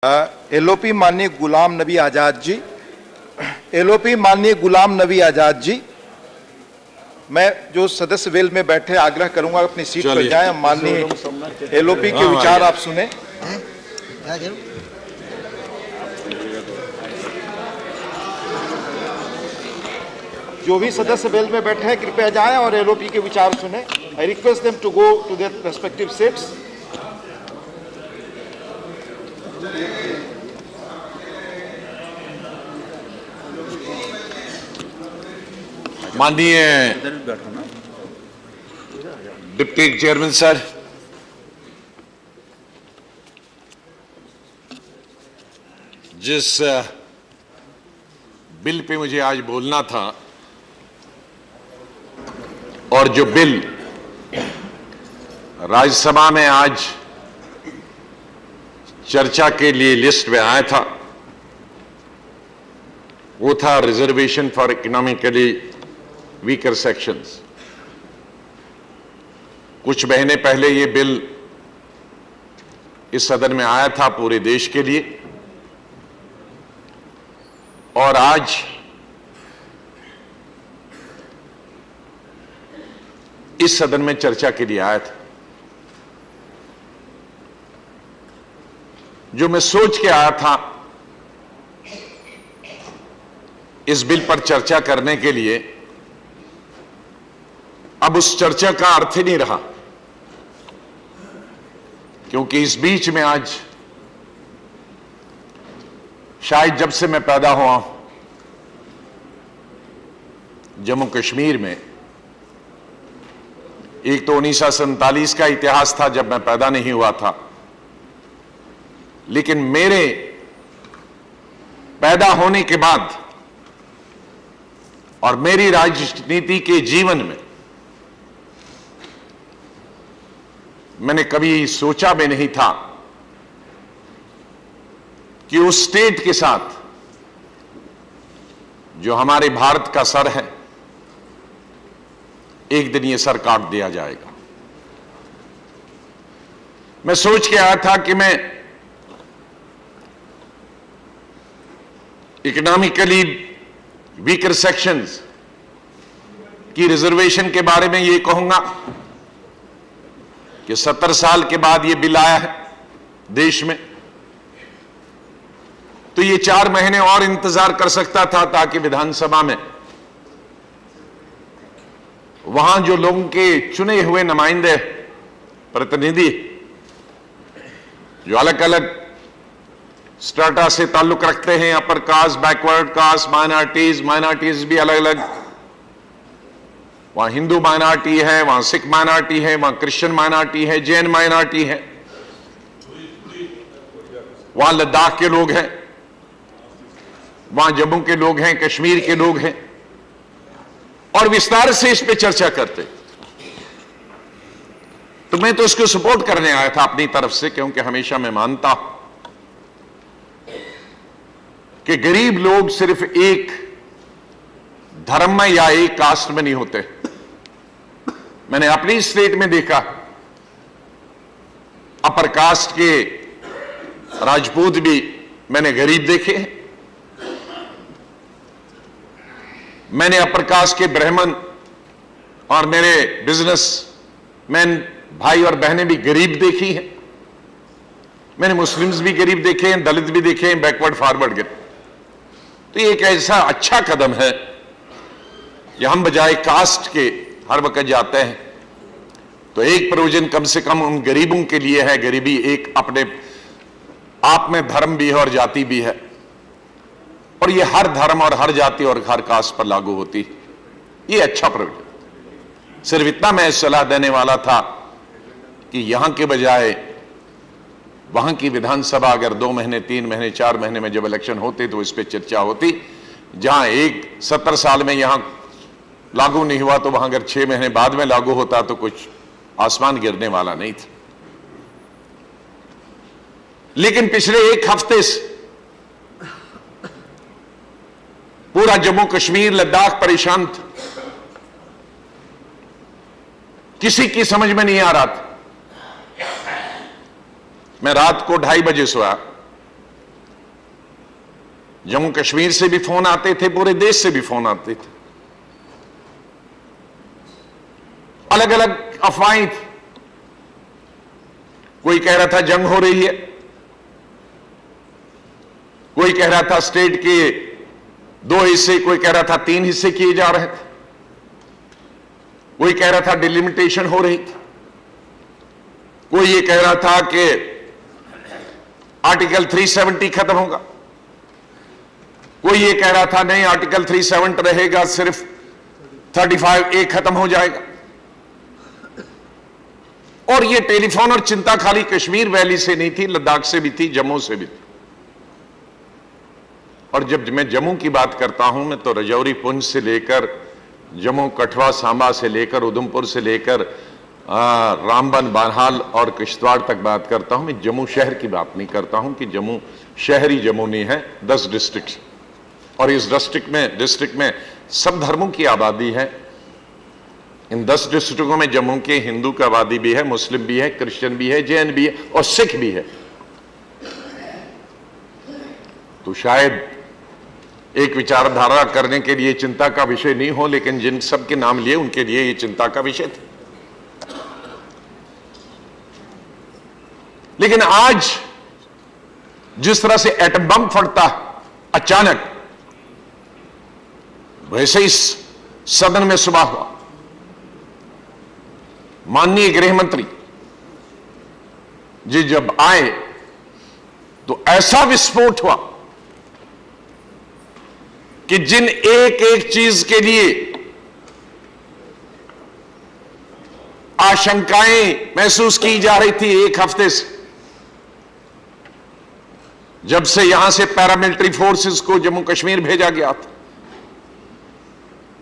LOP माननीय Ghulam Nabi Azad ji, LOP माननीय गुलाम नबी आज़ाद जी, मैं जो सदस्य वेल में बैठे आग्रह करूंगा अपनी सीट पर जाएं। माननीय एलओपी के विचार आप सुने। जो भी सदस्य वेल में बैठे हैं कृपया जाएं और एलओपी के विचार सुने। I request them to go to their respective seats. माननीय डिप्टी चेयरमैन सर, जिस बिल पे मुझे आज बोलना था और जो बिल राज्यसभा में आज चर्चा के लिए लिस्ट में आया था, वो था reservation for economically weaker sections. कुछ महीने पहले ये बिल इस सदन में आया था पूरे देश के लिए, और आज इस सदन में चर्चा के लिए आया था। जो मैं सोच के आया था इस बिल पर चर्चा करने के लिए, अब उस चर्चा का अर्थ ही नहीं रहा, क्योंकि इस बीच में आज शायद जब से मैं पैदा हुआ जम्मू कश्मीर में, एक तो 1947 का इतिहास था जब मैं पैदा नहीं हुआ था, लेकिन मेरे पैदा होने के बाद और मेरी राजनीति के जीवन में मैंने कभी सोचा भी नहीं था कि उस स्टेट के साथ जो हमारे भारत का सर है, एक दिन ये सर काट दिया जाएगा। मैं सोच के आया था कि मैं इकोनॉमिकली वीकर सेक्शंस की रिजर्वेशन के बारे में ये कहूंगा कि 70 साल के बाद ये बिल आया है देश में, तो ये 4 महीने और इंतजार कर सकता था, ताकि विधानसभा में वहां जो लोगों के चुने हुए नुमाइंदे प्रतिनिधि जो अलग अलग स्ट्राटा से ताल्लुक रखते हैं, upper caste, backward caste, minorities भी अलग अलग, वहां हिंदू माइनॉरिटी है, वहां सिख माइनॉरिटी है, वहां क्रिश्चियन माइनॉरिटी है, जैन माइनॉरिटी है, वहां लद्दाख के लोग हैं, वहां जम्मू के लोग हैं, कश्मीर के लोग हैं, और विस्तार से इस पे चर्चा करते। तो मैं तो इसको सपोर्ट करने आया था अपनी तरफ से, क्योंकि हमेशा मैं मानता हूं कि गरीब लोग सिर्फ एक धर्म में या एक कास्ट में नहीं होते। मैंने अपनी स्टेट में देखा, अपर कास्ट के राजपूत भी मैंने गरीब देखे हैं, मैंने अपर कास्ट के ब्राह्मण और मेरे बिजनेसमैन भाई और बहनें भी गरीब देखी हैं, मैंने मुस्लिम्स भी गरीब देखे हैं, दलित भी देखे हैं, बैकवर्ड फॉरवर्ड के। तो ये एक ऐसा अच्छा कदम है कि हम बजाय कास्ट के हर वक्त जाते हैं, तो एक प्रोविजन कम से कम उन गरीबों के लिए है। गरीबी एक अपने आप में धर्म भी है और जाति भी है, और ये हर धर्म और हर जाति और हर कास्ट पर लागू होती। ये अच्छा प्रोविजन। सिर्फ इतना मैं सलाह देने वाला था कि यहां के बजाय वहां की विधानसभा अगर 2 महीने, 3 महीने, 4 महीने में जब इलेक्शन होते तो इस पर चर्चा होती। जहां एक 70 साल में यहां लागू नहीं हुआ, तो वहां अगर 6 महीने बाद में लागू होता तो कुछ आसमान गिरने वाला नहीं था। लेकिन पिछले 1 हफ्ते से पूरा जम्मू कश्मीर, लद्दाख परेशान था। किसी की समझ में नहीं आ रहा था। मैं रात को 2:30 बजे सोया, जम्मू कश्मीर से भी फोन आते थे, पूरे देश से भी फोन आते थे, अलग अलग अफवाहें थी। कोई कह रहा था जंग हो रही है, कोई कह रहा था स्टेट के 2 हिस्से, कोई कह रहा था 3 हिस्से किए जा रहे थे, कोई कह रहा था डिलिमिटेशन हो रही थी, कोई ये कह रहा था कि आर्टिकल 370 खत्म होगा, कोई ये कह रहा था नहीं आर्टिकल 370 रहेगा, सिर्फ 35A खत्म हो जाएगा। और ये टेलीफोन और चिंता खाली कश्मीर वैली से नहीं थी, लद्दाख से भी थी, जम्मू से भी थी। और जब मैं जम्मू की बात करता हूं, मैं तो रजौरी पुंछ से लेकर जम्मू कठुआ सांबा से लेकर उधमपुर से लेकर रामबन बानहाल और किश्तवाड़ तक बात करता हूं। मैं जम्मू शहर की बात नहीं करता हूं कि जम्मू शहरी जम्मू नहीं है, 10 डिस्ट्रिक्ट, और इस डिस्ट्रिक्ट में सब धर्मों की आबादी है। इन 10 डिस्ट्रिक्टों में जम्मू के हिंदू की आबादी भी है, मुस्लिम भी है, क्रिश्चियन भी है, जैन भी है और सिख भी है। तो शायद एक विचारधारा करने के लिए चिंता का विषय नहीं हो, लेकिन जिन सब के नाम लिए उनके लिए यह चिंता का विषय था। लेकिन आज जिस तरह से एटम बम फटता अचानक, वैसे इस सदन में सुबह हुआ। माननीय गृह मंत्री जी जब आए तो ऐसा विस्फोट हुआ कि जिन एक एक चीज के लिए आशंकाएं महसूस की जा रही थी एक हफ्ते से, जब से यहां से पैरामिलिट्री फोर्सेस को जम्मू कश्मीर भेजा गया था,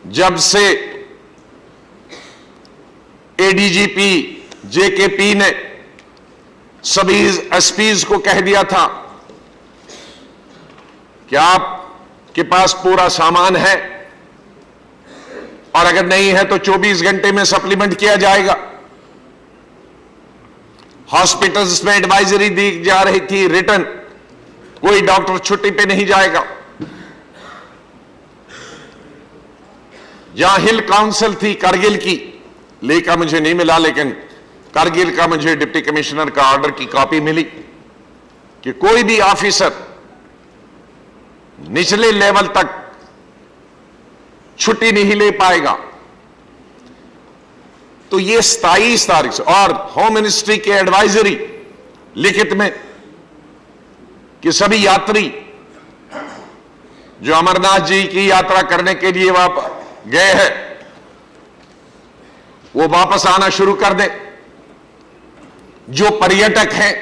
जब से एडीजीपी जेकेपी ने सभी एसपीज को कह दिया था कि आपके पास पूरा सामान है और अगर नहीं है तो 24 घंटे में सप्लीमेंट किया जाएगा। हॉस्पिटल्स में एडवाइजरी दी जा रही थी रिटर्न, कोई डॉक्टर छुट्टी पे नहीं जाएगा। जहां हिल काउंसिल थी कारगिल की, लेखा मुझे नहीं मिला, लेकिन कारगिल का मुझे डिप्टी कमिश्नर का ऑर्डर की कॉपी मिली कि कोई भी ऑफिसर निचले लेवल तक छुट्टी नहीं ले पाएगा। तो यह 27 तारीख से, और होम मिनिस्ट्री के एडवाइजरी लिखित में कि सभी यात्री जो अमरनाथ जी की यात्रा करने के लिए वहां गए हैं वो वापस आना शुरू कर दे, जो पर्यटक हैं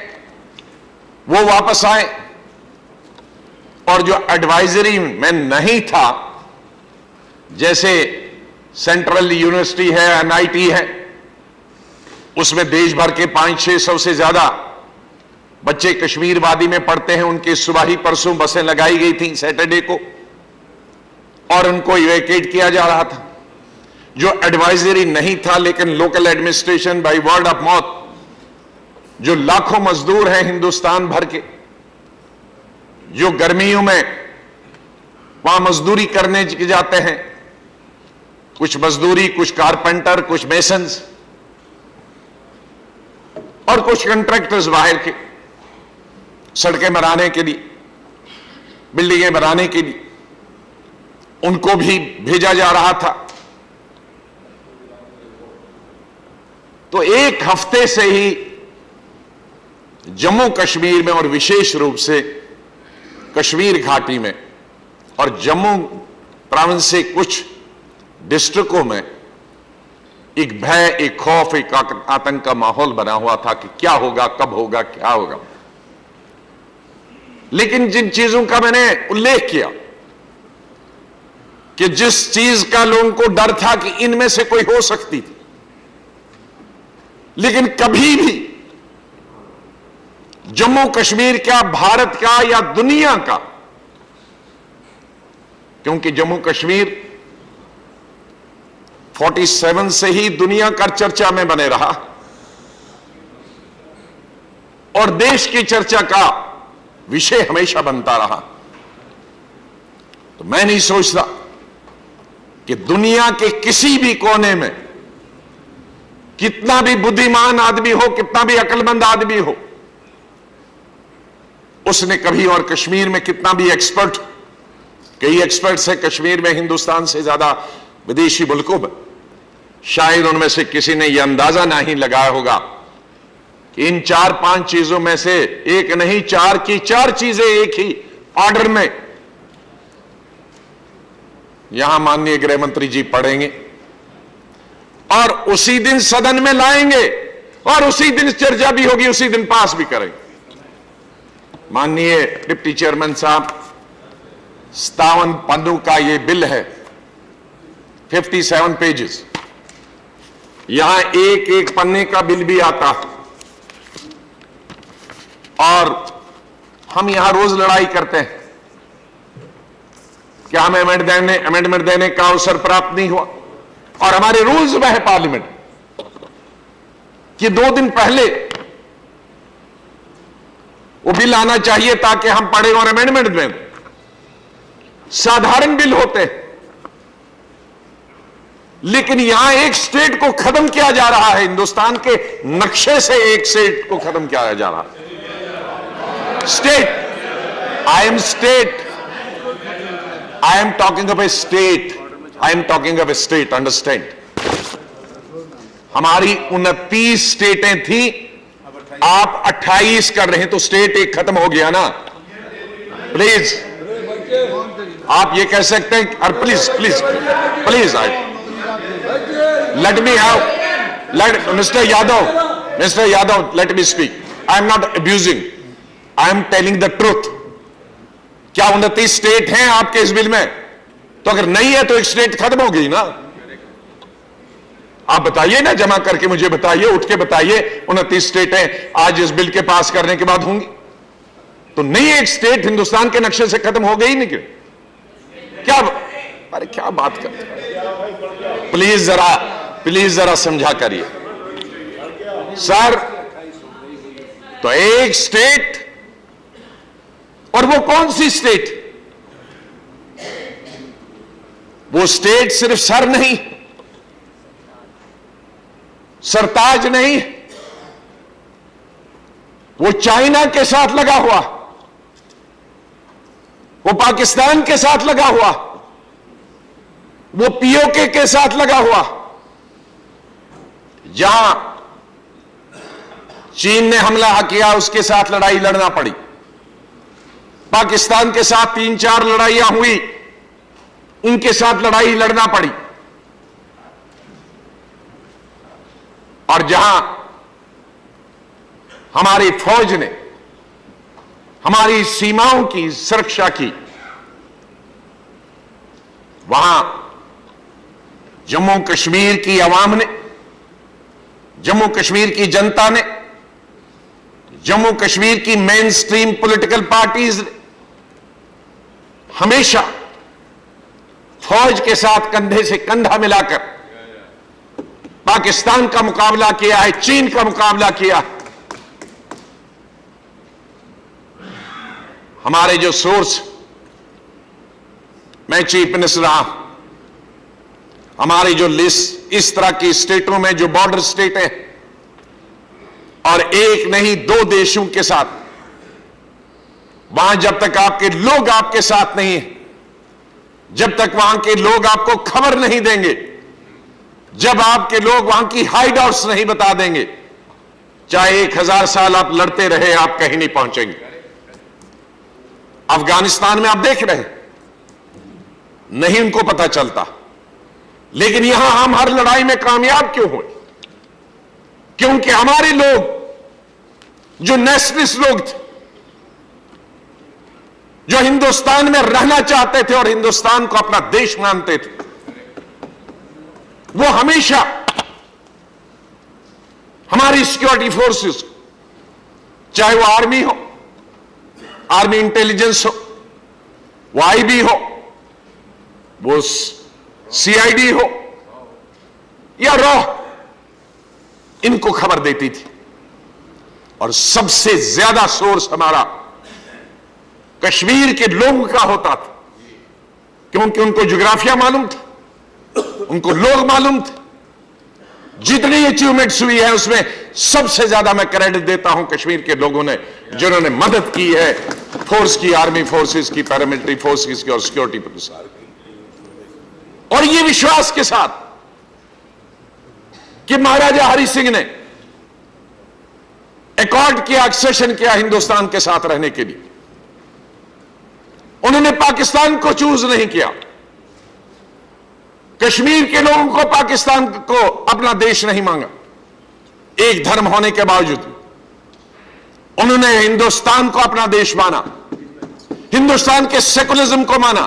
वो वापस आए, और जो एडवाइजरी में नहीं था, जैसे सेंट्रल यूनिवर्सिटी है, एनआईटी है, उसमें देश भर के 500-600 से ज्यादा बच्चे कश्मीर वादी में पढ़ते हैं, उनकी सुबह ही परसों बसें लगाई गई थी सैटरडे को और उनको इवैक्यूएट किया जा रहा था। जो एडवाइजरी नहीं था, लेकिन local administration by word of mouth, जो लाखों मजदूर हैं हिंदुस्तान भर के, जो गर्मियों में वहां मजदूरी करने जाते हैं, कुछ मजदूरी, कुछ कारपेंटर, कुछ मेसन्स और कुछ कॉन्ट्रैक्टर्स बाहर के, सड़कें बनाने के लिए, बिल्डिंगें बनाने के लिए, उनको भी भेजा जा रहा था। तो एक हफ्ते से ही जम्मू कश्मीर में और विशेष रूप से कश्मीर घाटी में और जम्मू प्रोविंस से कुछ डिस्ट्रिक्टों में एक भय, एक खौफ, एक आतंक का माहौल बना हुआ था कि क्या होगा, कब होगा, क्या होगा। लेकिन जिन चीजों का मैंने उल्लेख किया कि जिस चीज का लोगों को डर था कि इनमें से कोई हो सकती थी, लेकिन कभी भी जम्मू कश्मीर क्या, भारत का या दुनिया का, क्योंकि जम्मू कश्मीर 47 से ही दुनिया का चर्चा में बने रहा और देश की चर्चा का विषय हमेशा बनता रहा। तो मैं नहीं सोचता कि दुनिया के किसी भी कोने में कितना भी बुद्धिमान आदमी हो, कितना भी अक्लमंद आदमी हो, उसने कभी, और कश्मीर में कितना भी एक्सपर्ट, कई एक्सपर्ट्स हैं कश्मीर में हिंदुस्तान से ज्यादा विदेशी मुल्कों में, शायद उनमें से किसी ने यह अंदाजा नहीं लगाया होगा कि इन 4-5 चीजों में से एक नहीं, 4 की 4 चीजें एक ही ऑर्डर में यहां माननीय गृह मंत्री जी पढ़ेंगे और उसी दिन सदन में लाएंगे और उसी दिन चर्चा भी होगी, उसी दिन पास भी करेंगे। माननीय डिप्टी चेयरमैन साहब, 57 पन्नों का यह बिल है, 57 पेजेस। यहां एक एक पन्ने का बिल भी आता है और हम यहां रोज लड़ाई करते हैं कि हमें अमेंडमेंट देने का अवसर प्राप्त नहीं हुआ, और हमारे रूल्स में है पार्लियामेंट कि 2 दिन पहले वो बिल आना चाहिए ताकि हम पढ़ें और अमेंडमेंट दें। साधारण बिल होते हैं, लेकिन यहां एक स्टेट को खत्म किया जा रहा है, हिंदुस्तान के नक्शे से एक स्टेट को खत्म किया जा रहा है। State, I am talking of A state, I am talking of A state, understand. हमारी 29 स्टेटें थी, आप 28 कर रहे हैं, तो स्टेट एक खत्म हो गया ना। प्लीज आप ये कह सकते हैं, और please please please let me have, Mr. Yadav, let me speak. I am not abusing. I am telling the truth. क्या 29 स्टेट हैं आपके इस बिल में? तो अगर नहीं है तो एक स्टेट खत्म हो गई ना। आप बताइए ना, जमा करके मुझे बताइए, उठ के बताइए 29 स्टेटें आज इस बिल के पास करने के बाद होंगी। तो नहीं, एक स्टेट हिंदुस्तान के नक्शे से खत्म हो गई नहीं क्यों? क्या, अरे क्या बात करते हैं? प्लीज जरा समझा करिए सर। तो एक स्टेट, और वो कौन सी स्टेट? वो स्टेट सिर्फ सर नहीं, सरताज नहीं, वो चाइना के साथ लगा हुआ, वो पाकिस्तान के साथ लगा हुआ, वो पीओके के साथ लगा हुआ। जहां चीन ने हमला किया उसके साथ लड़ाई लड़ना पड़ी, पाकिस्तान के साथ 3-4 लड़ाइयां हुई, उनके साथ लड़ाई लड़ना पड़ी, और जहां हमारी फौज ने हमारी सीमाओं की सुरक्षा की, वहां जम्मू कश्मीर की आवाम ने, जम्मू कश्मीर की जनता ने, जम्मू कश्मीर की मेन स्ट्रीम पॉलिटिकल पार्टीज ने हमेशा फौज के साथ कंधे से कंधा मिलाकर पाकिस्तान का मुकाबला किया है, चीन का मुकाबला किया है। हमारे जो सोर्स, मैं चीफ मिनिस्टर रहा, हमारी जो लिस्ट इस तरह की स्टेटों में जो बॉर्डर स्टेट है, और एक नहीं 2 देशों के साथ, वहां जब तक आपके लोग आपके साथ नहीं है, जब तक वहां के लोग आपको खबर नहीं देंगे, जब आपके लोग वहां की हाइड आउट्स नहीं बता देंगे, चाहे 1000 साल आप लड़ते रहे, आप कहीं नहीं पहुंचेंगे। अफगानिस्तान में आप देख रहे हैं, नहीं उनको पता चलता, लेकिन यहां हम हर लड़ाई में कामयाब क्यों हुए? क्योंकि हमारे लोग जो नेशनलिस्ट लोग थे, जो हिंदुस्तान में रहना चाहते थे और हिंदुस्तान को अपना देश मानते थे, वो हमेशा हमारी सिक्योरिटी फोर्सेस, चाहे वो आर्मी हो, आर्मी इंटेलिजेंस हो, वो आईबी हो, वो सीआईडी हो या रॉ, इनको खबर देती थी। और सबसे ज्यादा सोर्स हमारा कश्मीर के लोगों का होता था। क्योंकि उनको ज्योग्राफिया मालूम था, उनको लोग मालूम थे। जितनी अचीवमेंट्स हुई है उसमें सबसे ज्यादा मैं क्रेडिट देता हूं कश्मीर के लोगों ने, जिन्होंने मदद की है फोर्स की, आर्मी फोर्सेस की, पैरामिलिट्री फोर्सेस की और सिक्योरिटी पुलिस की। और ये विश्वास के साथ कि महाराजा हरि सिंह ने एकॉर्ड किया, एक्सेशन किया हिंदुस्तान के साथ रहने के लिए। उन्होंने पाकिस्तान को चूज नहीं किया। कश्मीर के लोगों को पाकिस्तान को अपना देश नहीं मांगा, एक धर्म होने के बावजूद उन्होंने हिंदुस्तान को अपना देश माना, हिंदुस्तान के सेकुलरिज्म को माना,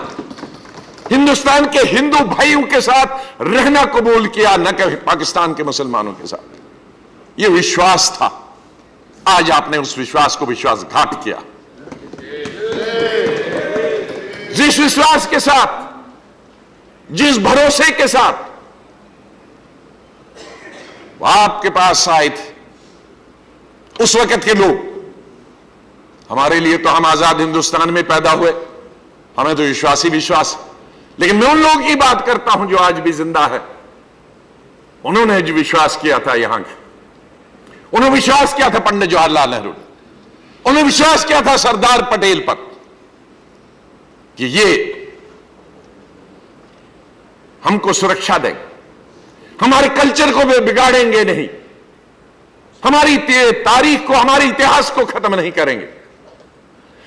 हिंदुस्तान के हिंदू भाइयों के साथ रहना कबूल किया, न कि पाकिस्तान के मुसलमानों के साथ। यह विश्वास था। आज आपने उस विश्वास को विश्वासघात किया। जिस विश्वास के साथ, जिस भरोसे के साथ वो आपके पास आए थे उस वक्त के लोग, हमारे लिए तो हम आजाद हिंदुस्तान में पैदा हुए, हमें तो विश्वास ही विश्वास। लेकिन मैं उन लोगों की बात करता हूं जो आज भी जिंदा है। उन्होंने जो विश्वास किया था यहां के, उन्होंने विश्वास किया था पंडित जवाहरलाल नेहरू, उन्होंने विश्वास किया था सरदार पटेल पर कि ये हमको सुरक्षा देंगे, हमारे कल्चर को वे बिगाड़ेंगे नहीं, हमारी तारीख को, हमारे इतिहास को खत्म नहीं करेंगे,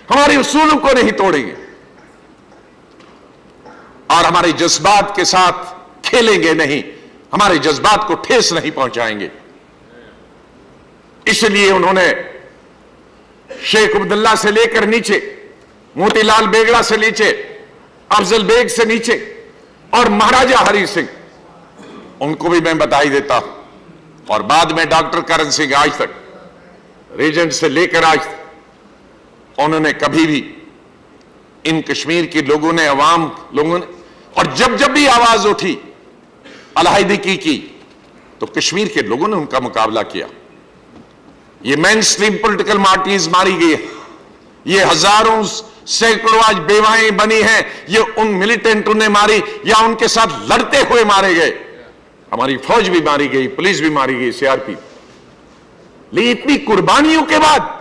हमारे उसूलों को नहीं तोड़ेंगे और हमारे जज्बात के साथ खेलेंगे नहीं, हमारे जज्बात को ठेस नहीं पहुंचाएंगे। इसलिए उन्होंने शेख अब्दुल्ला से लेकर नीचे, मोतीलाल बेगड़ा से नीचे, अफजल बेग से नीचे और महाराजा हरि सिंह, उनको भी मैं बधाई देता हूं। और बाद में डॉक्टर करण सिंह, आज तक रीजेंट से लेकर आज तक उन्होंने कभी भी इन कश्मीर के लोगों ने, अवाम लोगों ने, और जब जब भी आवाज उठी अलहदगी की तो कश्मीर के लोगों ने उनका मुकाबला किया। ये मेन स्ट्रीम पॉलिटिकल पार्टीज मारी गई है, ये हजारों सैकड़ों आज बेवाएं बनी हैं, ये उन मिलिटेंटों ने मारी या उनके साथ लड़ते हुए मारे गए। हमारी फौज भी मारी गई, पुलिस भी मारी गई, सीआरपी। लेकिन इतनी कुर्बानियों के बाद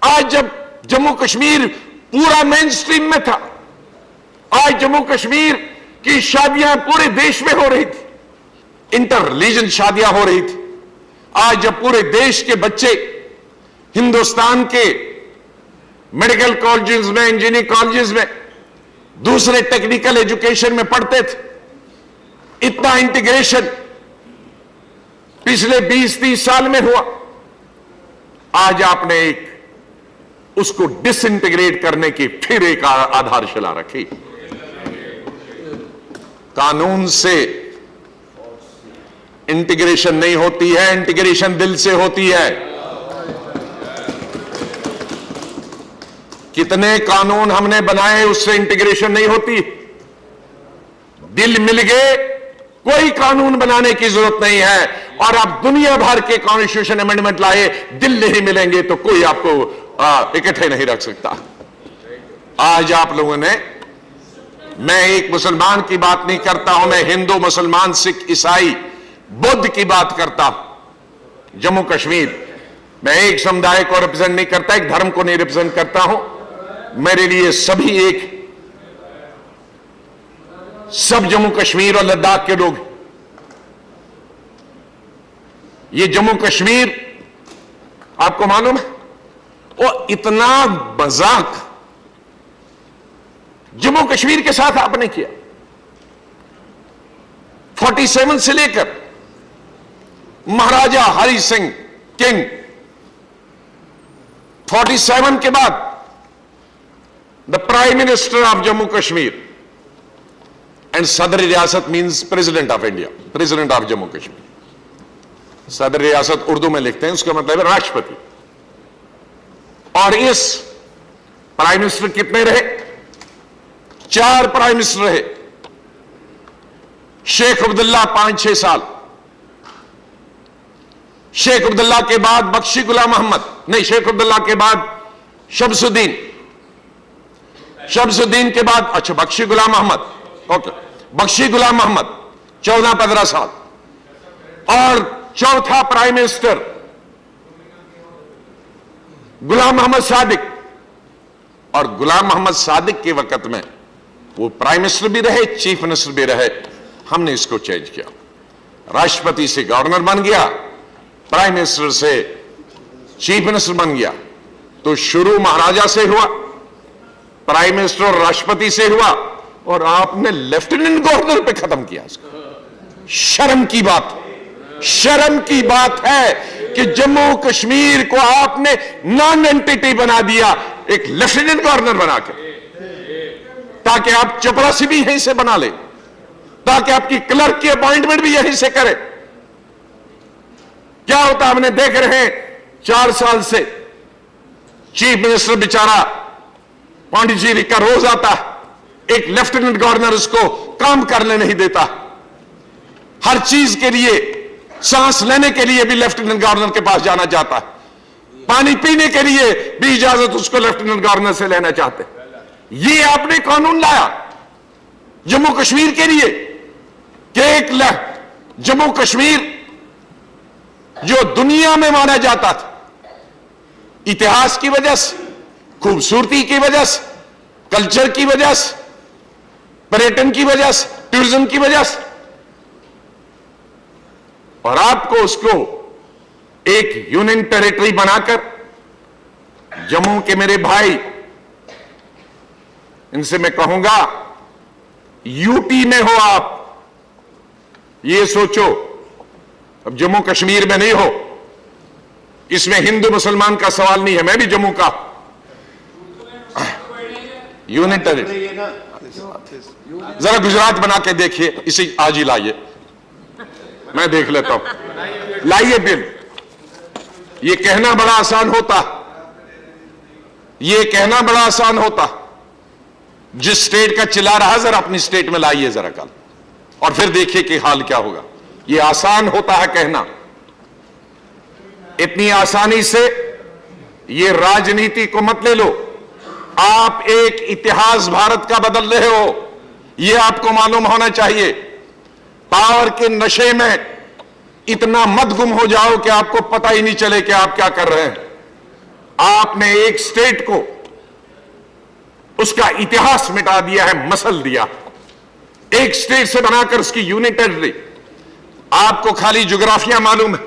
आज जब जम्मू कश्मीर पूरा मेन स्ट्रीम में था, आज जम्मू कश्मीर की शादियां पूरे देश में हो रही थी, इंटर रिलीजन शादियां हो रही थी। आज जब पूरे देश के बच्चे हिंदुस्तान के मेडिकल कॉलेजेस में, इंजीनियरिंग कॉलेजेस में, दूसरे टेक्निकल एजुकेशन में पढ़ते थे, इतना इंटीग्रेशन पिछले 20-30 साल में हुआ। आज आपने एक उसको डिसइंटीग्रेट करने की फिर एक आधारशिला रखी। कानून से इंटीग्रेशन नहीं होती है, इंटीग्रेशन दिल से होती है। कितने कानून हमने बनाए, उससे इंटीग्रेशन नहीं होती। दिल मिल गए, कोई कानून बनाने की जरूरत नहीं है। और आप दुनिया भर के कॉन्स्टिट्यूशन अमेंडमेंट लाए, दिल नहीं मिलेंगे तो कोई आपको इकट्ठे नहीं रख सकता। आज आप लोगों ने, मैं एक मुसलमान की बात नहीं करता हूं, मैं हिंदू, मुसलमान, सिख, ईसाई, बुद्ध की बात करता हूं। जम्मू कश्मीर, मैं एक समुदाय को रिप्रेजेंट नहीं करता, एक धर्म को नहीं रिप्रेजेंट करता हूं। मेरे लिए सभी एक, सब जम्मू कश्मीर और लद्दाख के लोग। ये जम्मू कश्मीर आपको मालूम है, वो इतना मजाक जम्मू कश्मीर के साथ आपने किया। 47 से लेकर महाराजा हरि सिंह किंग, 47 के बाद the prime minister of Jammu Kashmir and सदर रियासत means president of India, president of Jammu Kashmir. सदर रियासत उर्दू में लिखते हैं, उसका मतलब है राष्ट्रपति। और इस प्राइम मिनिस्टर कितने रहे? 4 प्राइम मिनिस्टर रहे। शेख अब्दुल्ला 5-6 साल, शेख अब्दुल्ला के बाद बख्शी गुलाम मोहम्मद, नहीं, शेख अब्दुल्ला के बाद शमसुद्दीन, शमसुद्दीन के बाद अच्छा बख्शी गुलाम मोहम्मद, ओके, बख्शी गुलाम मोहम्मद 14-15 साल, और चौथा प्राइम मिनिस्टर गुलाम मोहम्मद सादिक, और गुलाम मोहम्मद सादिक के वक्त में वो प्राइम मिनिस्टर भी रहे, चीफ मिनिस्टर भी रहे। हमने इसको चेंज किया, राष्ट्रपति से गवर्नर बन गया, प्राइम मिनिस्टर से चीफ मिनिस्टर बन गया। तो शुरू महाराजा से हुआ, प्राइम मिनिस्टर और राष्ट्रपति से हुआ, और आपने लेफ्टिनेंट गवर्नर पे खत्म किया इसको। शर्म की बात, शर्म की बात है कि जम्मू कश्मीर को आपने नॉन एंटिटी बना दिया, एक लेफ्टिनेंट गवर्नर बना के, ताकि आप चपरासी भी यहीं से बना ले, ताकि आपकी क्लर्क की अपॉइंटमेंट भी यहीं से करे। क्या होता हमने देख रहे हैं 4 साल से चीफ मिनिस्टर बेचारा पांडिचेरी का रोज आता, एक लेफ्टिनेंट गवर्नर उसको काम करने नहीं देता। हर चीज के लिए, सांस लेने के लिए भी लेफ्टिनेंट गवर्नर के पास जाना चाहता है, पानी पीने के लिए भी इजाजत उसको लेफ्टिनेंट गवर्नर से लेना चाहते। ये आपने कानून लाया जम्मू कश्मीर के लिए कि एक जम्मू कश्मीर जो दुनिया में माना जाता था, इतिहास की वजह से, खूबसूरती की वजह से, कल्चर की वजह से, पर्यटन की वजह से, टूरिज्म की वजह से, और आपको उसको एक यूनियन टेरिटरी बनाकर, जम्मू के मेरे भाई, इनसे मैं कहूंगा यूटी में हो आप, ये सोचो, अब जम्मू कश्मीर में नहीं हो, इसमें हिंदू मुसलमान का सवाल नहीं है, मैं भी जम्मू का, यूनियन टेरिटरी। जरा गुजरात बना के देखिए, इसे आज ही लाइए, मैं देख लेता हूं, लाइए बिल। ये कहना बड़ा आसान होता, ये कहना बड़ा आसान होता। जिस स्टेट का चिल्ला रहा, जरा अपनी स्टेट में लाइए जरा कल, और फिर देखिए कि हाल क्या होगा। ये आसान होता है कहना, इतनी आसानी से ये राजनीति को मत ले लो। आप एक इतिहास भारत का बदल रहे हो, ये आपको मालूम होना चाहिए। पावर के नशे में इतना मत गुम हो जाओ कि आपको पता ही नहीं चले कि आप क्या कर रहे हैं। आपने एक स्टेट को उसका इतिहास मिटा दिया है, मसल दिया, एक स्टेट से बनाकर उसकी यूनियन टेरिटरी। आपको खाली ज्योग्राफिया मालूम है,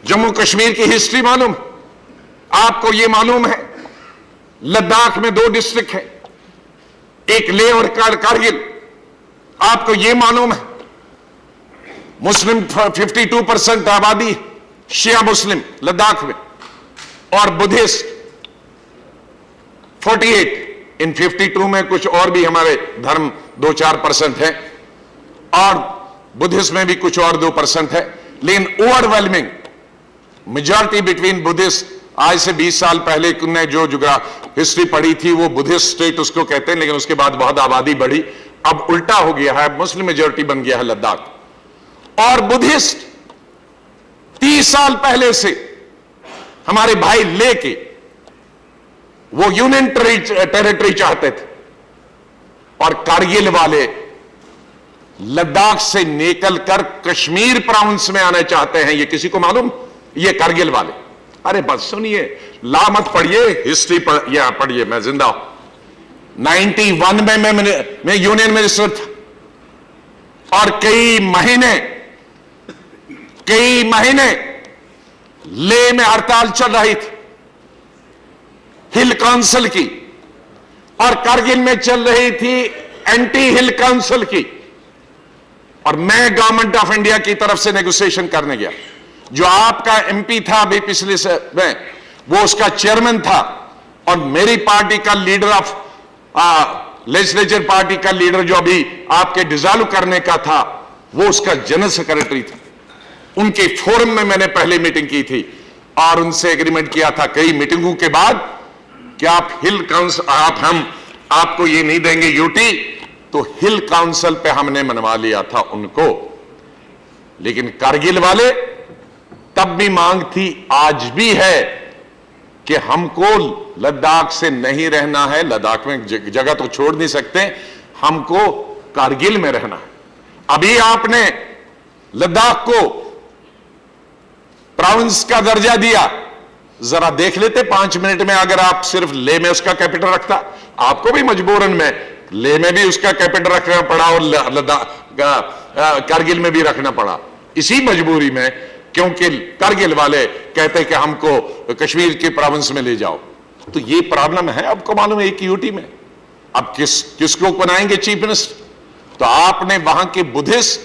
जम्मू कश्मीर की हिस्ट्री मालूम है, आपको यह मालूम है लद्दाख में 2 डिस्ट्रिक्ट है, एक लेह और कारगिल, आपको यह मालूम है मुस्लिम 52% आबादी शिया मुस्लिम लद्दाख में, और बुद्धिस्ट 48, इन 52 में कुछ और भी हमारे धर्म 2-4% है, और बुद्धिस्ट में भी कुछ और 2% है, लेकिन ओवरवेलमिंग मेजॉरिटी बिटवीन बुद्धिस्ट। आज से 20 साल पहले ने जो हिस्ट्री पढ़ी थी वो बुद्धिस्ट स्टेट उसको कहते हैं, लेकिन उसके बाद बहुत आबादी बढ़ी, अब उल्टा हो गया है, मुस्लिम मेजॉरिटी बन गया है लद्दाख। और बुद्धिस्ट 30 साल पहले से हमारे भाई लेके वो यूनियन टेरिटरी चाहते थे, और कारगिल वाले लद्दाख से निकलकर कश्मीर प्राउंस में आना चाहते हैं। ये किसी को मालूम? ये कारगिल वाले। अरे बस सुनिए, ला मत पढ़िए, हिस्ट्री पढ़िए, मैं जिंदा हूं। 91 में मैं यूनियन मिनिस्टर था, और कई महीने लेह में हड़ताल चल रही थी हिल काउंसिल की, और कारगिल में चल रही थी एंटी हिल काउंसिल की, और मैं गवर्नमेंट ऑफ इंडिया की तरफ से नेगोशिएशन करने गया। जो आपका एमपी था अभी पिछले से में, वो उसका चेयरमैन था, और मेरी पार्टी का लीडर ऑफ लेजिस्लेचर पार्टी का लीडर जो अभी आपके डिसॉल्व करने का था, वो उसका जनरल सेक्रेटरी था। उनके फोरम में मैंने पहले मीटिंग की थी, और उनसे एग्रीमेंट किया था कई मीटिंगों के बाद कि आप हिल काउंसिल, हम आपको ये नहीं देंगे यूटी, तो हिल काउंसिल पे हमने मनवा लिया था उनको। लेकिन कारगिल वाले, तब भी मांग थी, आज भी है कि हमको लद्दाख से नहीं रहना है, लद्दाख में जगह तो छोड़ नहीं सकते, हमको कारगिल में रहना है। अभी आपने लद्दाख को प्रोविंस का दर्जा दिया, जरा देख लेते 5 मिनट में, अगर आप सिर्फ लेह में उसका कैपिटल रखता, आपको भी मजबूरन में लेह में भी उसका कैपिटल रखना पड़ा और लद्दाख कारगिल में भी रखना पड़ा, इसी मजबूरी में, क्योंकि कारगिल वाले कहते कि हमको कश्मीर के प्रोविंस में ले जाओ। तो ये प्रॉब्लम है, आपको मालूम है, एक यूटी में अब किसको बनाएंगे चीफ मिनिस्टर? तो आपने वहां के बुद्धिस्ट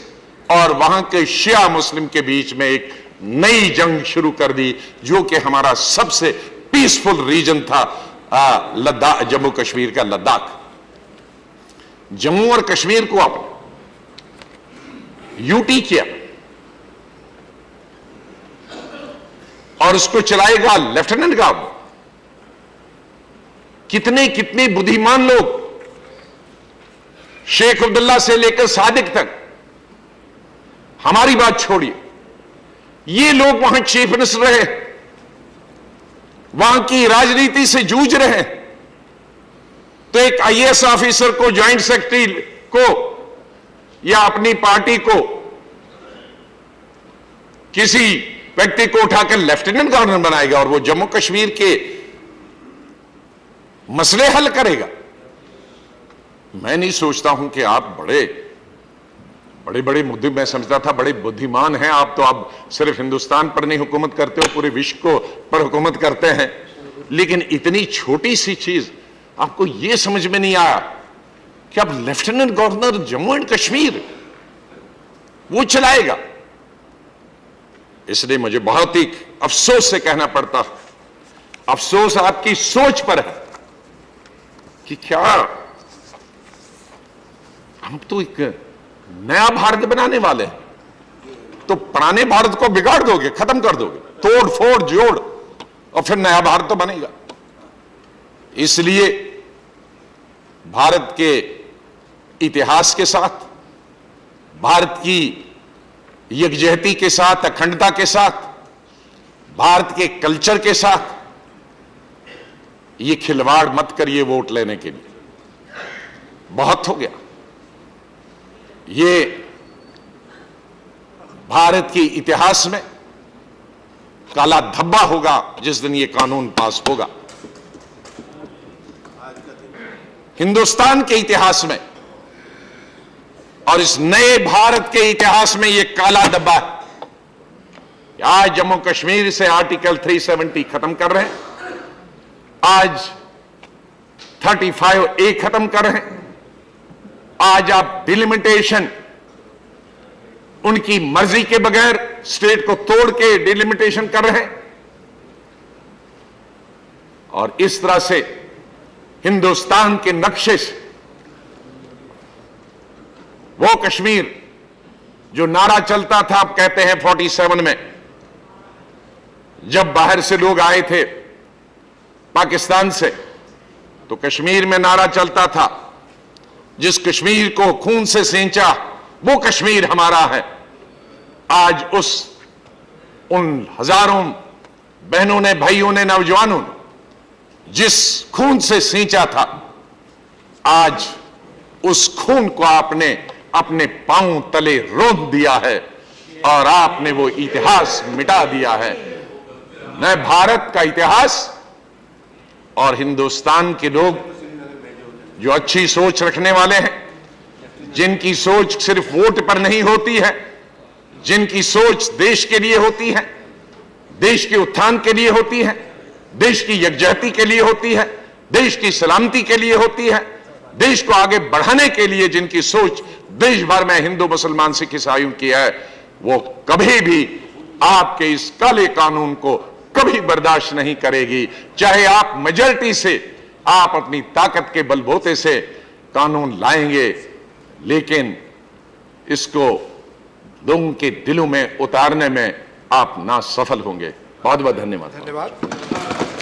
और वहां के शिया मुस्लिम के बीच में एक नई जंग शुरू कर दी, जो कि हमारा सबसे पीसफुल रीजन था, लद्दाख, जम्मू कश्मीर का लद्दाख। जम्मू और कश्मीर को आपने यूटी किया और उसको चलाएगा लेफ्टिनेंट गवर्नर। कितने कितने बुद्धिमान लोग, शेख अब्दुल्ला से लेकर सादिक तक, हमारी बात छोड़िए, ये लोग वहां चीफ मिनिस्टर रहे, वहां की राजनीति से जूझ रहे हैं। तो एक आईएएस ऑफिसर को, ज्वाइंट सेक्रेटरी को या अपनी पार्टी को, किसी व्यक्ति को उठाकर लेफ्टिनेंट गवर्नर बनाएगा और वो जम्मू कश्मीर के मसले हल करेगा। मैं नहीं सोचता हूं कि आप बड़े बड़े मुद्दे, मैं समझता था बड़े बुद्धिमान हैं आप, तो आप सिर्फ हिंदुस्तान पर नहीं हुकूमत करते हो, पूरे विश्व को पर हुकूमत करते हैं। लेकिन इतनी छोटी सी चीज आपको यह समझ में नहीं आया कि अब lieutenant governor Jammu and Kashmir वो चलाएगा। इसलिए मुझे बहुत ही अफसोस से कहना पड़ता, अफसोस आपकी सोच पर है कि क्या हम तो एक नया भारत बनाने वाले हैं, तो पुराने भारत को बिगाड़ दोगे, खत्म कर दोगे, तोड़ फोड़ जोड़, और फिर नया भारत तो बनेगा। इसलिए भारत के इतिहास के साथ, भारत की यकजहती के साथ, अखंडता के साथ, भारत के कल्चर के साथ ये खिलवाड़ मत करिए वोट लेने के लिए, बहुत हो गया। ये भारत के इतिहास में काला धब्बा होगा जिस दिन ये कानून पास होगा। हिंदुस्तान के इतिहास में और इस नए भारत के इतिहास में यह काला धब्बा है। आज जम्मू कश्मीर से आर्टिकल 370 खत्म कर रहे हैं, आज 35A खत्म कर रहे हैं, आज आप डिलिमिटेशन उनकी मर्जी के बगैर स्टेट को तोड़ के डिलिमिटेशन कर रहे हैं, और इस तरह से हिंदुस्तान के नक्शे से वो कश्मीर जो नारा चलता था, आप कहते हैं 47 में जब बाहर से लोग आए थे पाकिस्तान से, तो कश्मीर में नारा चलता था, जिस कश्मीर को खून से सींचा वो कश्मीर हमारा है। आज उन हजारों बहनों ने, भाइयों ने, नौजवानों ने जिस खून से सींचा था, आज उस खून को आपने अपने पांव तले रोंद दिया है और आपने वो इतिहास मिटा दिया है। न भारत का इतिहास और हिंदुस्तान के लोग जो अच्छी सोच रखने वाले हैं, जिनकी सोच सिर्फ वोट पर नहीं होती है, जिनकी सोच देश के लिए होती है, देश के उत्थान के लिए होती है, देश की यकजहती के लिए होती है, देश की सलामती के लिए होती है, देश को आगे बढ़ाने के लिए जिनकी सोच देश भर में हिंदू, मुसलमान, सिख, ईसाइयों की है, वो कभी भी आपके इस काले कानून को कभी बर्दाश्त नहीं करेगी। चाहे आप मेजॉरिटी से, आप अपनी ताकत के बलबूते से कानून लाएंगे, लेकिन इसको लोगों के दिलों में उतारने में आप ना सफल होंगे। बहुत बहुत धन्यवाद।